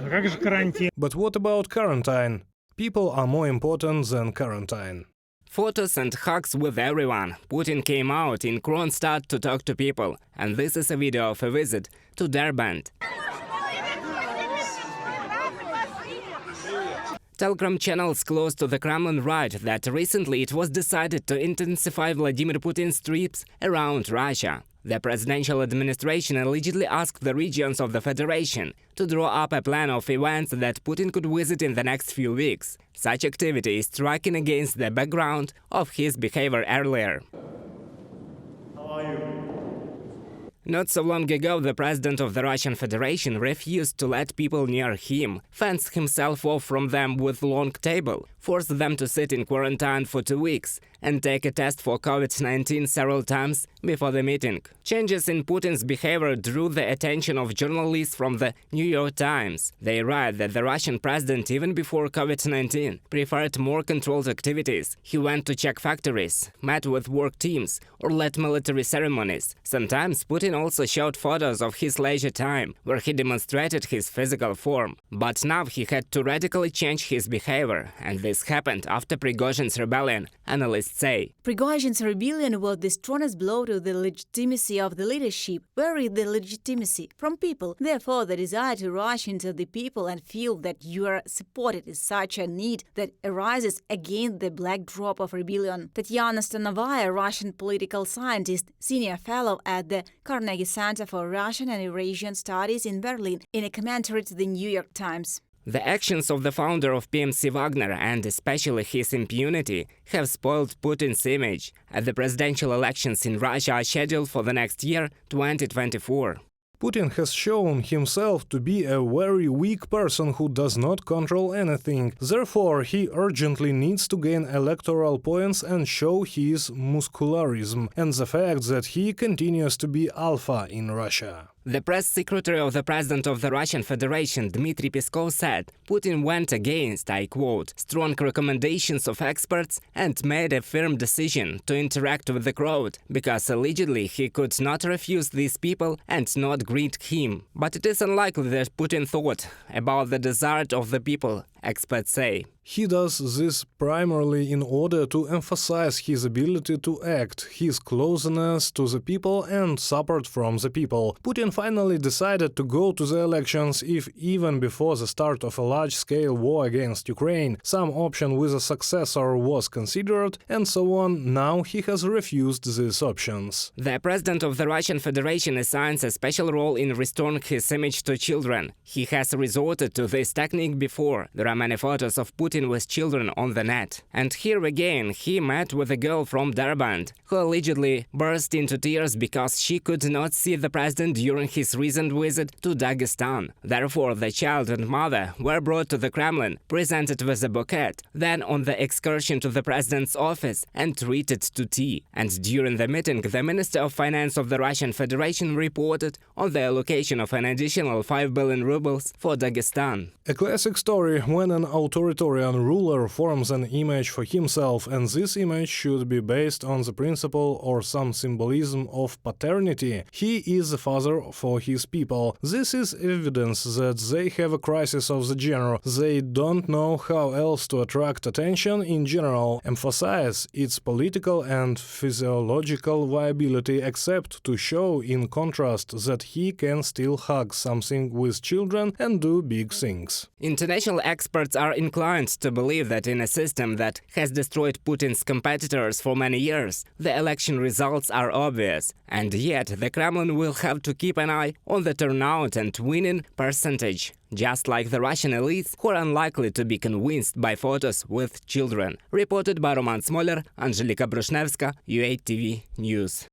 А как же карантин? But what about quarantine? People are more important than quarantine. Photos and hugs with everyone. Putin came out in Kronstadt to talk to people, and this is a video of a visit to Derbent. Telegram channels close to the Kremlin write that recently it was decided to intensify Vladimir Putin's trips around Russia. The presidential administration allegedly asked the regions of the Federation to draw up a plan of events that Putin could visit in the next few weeks. Such activity is striking against the background of his behavior earlier. Not so long ago, the president of the Russian Federation refused to let people near him, fenced himself off from them with long table, forced them to sit in quarantine for 2 weeks, and take a test for COVID-19 several times before the meeting. Changes in Putin's behavior drew the attention of journalists from the New York Times. They write that the Russian president, even before COVID-19, preferred more controlled activities. He went to check factories, met with work teams, or led military ceremonies. Sometimes Putin also showed photos of his leisure time, where he demonstrated his physical form. But now he had to radically change his behavior, and this happened after Prigozhin's rebellion, analysts say. Prigozhin's rebellion was the strongest blow to the legitimacy of the leadership. Where is the legitimacy? From people. Therefore, the desire to rush into the people and feel that you are supported is such a need that arises against the backdrop of rebellion. Tatiana Stanovaya, Russian political scientist, senior fellow at the Carnegie Center for Russian and Eurasian Studies in Berlin, in a commentary to the New York Times. The actions of the founder of PMC Wagner, and especially his impunity, have spoiled Putin's image, as the presidential elections in Russia are scheduled for the next year, 2024. Putin has shown himself to be a very weak person who does not control anything. Therefore, he urgently needs to gain electoral points and show his muscularism, and the fact that he continues to be alpha in Russia. The press secretary of the president of the Russian Federation, Dmitry Peskov, said Putin went against, I quote, strong recommendations of experts and made a firm decision to interact with the crowd, because allegedly he could not refuse these people and not greet him. But it is unlikely that Putin thought about the desire of the people, experts say. He does this primarily in order to emphasize his ability to act, his closeness to the people and support from the people. Putin finally decided to go to the elections if even before the start of a large-scale war against Ukraine, some option with a successor was considered, and so on. Now he has refused these options. The president of the Russian Federation assigns a special role in restoring his image to children. He has resorted to this technique before. There are many photos of Putin with children on the net. And here again, he met with a girl from Derbent, who allegedly burst into tears because she could not see the president during his recent visit to Dagestan. Therefore, the child and mother were brought to the Kremlin, presented with a bouquet, then on the excursion to the president's office and treated to tea. And during the meeting, the Minister of Finance of the Russian Federation reported on the allocation of an additional 5 billion rubles for Dagestan. A classic story when an authoritarian ruler forms an image for himself, and this image should be based on the principle or some symbolism of paternity. He is the father for his people. This is evidence that they have a crisis of the genre. They don't know how else to attract attention in general, emphasize its political and physiological viability, except to show in contrast that he can still hug something with children and do big things. International experts are inclined to believe that in a system that has destroyed Putin's competitors for many years, the election results are obvious, and yet the Kremlin will have to keep an eye on the turnout and winning percentage, just like the Russian elites, who are unlikely to be convinced by photos with children. Reported by Roman Smoler, Angelika Brushnevska, UATV News.